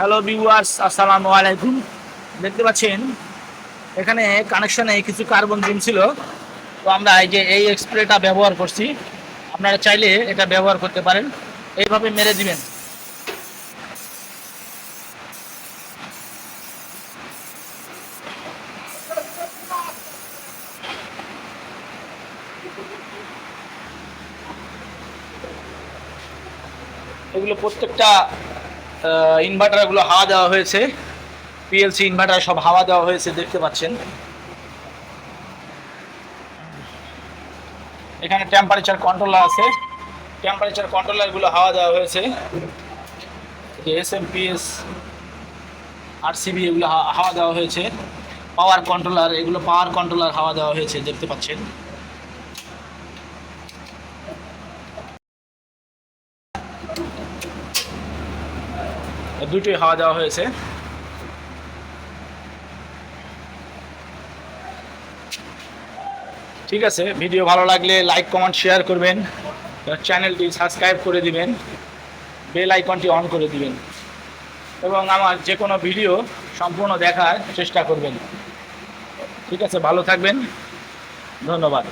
Hello viewers, আসসালামু আলাইকুম। দেখতে পাচ্ছেন এখানে কানেকশনে কিছু কার্বন জিম ছিল। তো আমরা এই স্প্রেটা ব্যবহার করছি। আপনারা চাইলে এটা ব্যবহার করতে পারেন। এইভাবে মেরে দিবেন। এগুলো প্রত্যেকটা ইনভার্টারগুলো হাওয়া দেওয়া হয়েছে। পিএলসি ইনভার্টার সব হাওয়া দেওয়া হয়েছে, দেখতে পাচ্ছেন। এখানে টেম্পারেচার কন্ট্রোলার আছে। টেম্পারেচার কন্ট্রোলারগুলো হাওয়া দেওয়া হয়েছে। এসএমপিএস, আরসিবি এগুলো হাওয়া দেওয়া হয়েছে। পাওয়ার কন্ট্রোলার, এগুলো পাওয়ার কন্ট্রোলার হাওয়া দেওয়া হয়েছে, দেখতে পাচ্ছেন। দুটোই হাওয়া দেওয়া হয়েছে। ঠিক আছে, ভিডিও ভালো লাগলে লাইক কমেন্ট শেয়ার করবেন, চ্যানেলটি সাবস্ক্রাইব করে দিবেন, বেল আইকনটি অন করে দিবেন এবং আমার যে কোনো ভিডিও সম্পূর্ণ দেখার চেষ্টা করবেন। ঠিক আছে, ভালো থাকবেন, ধন্যবাদ।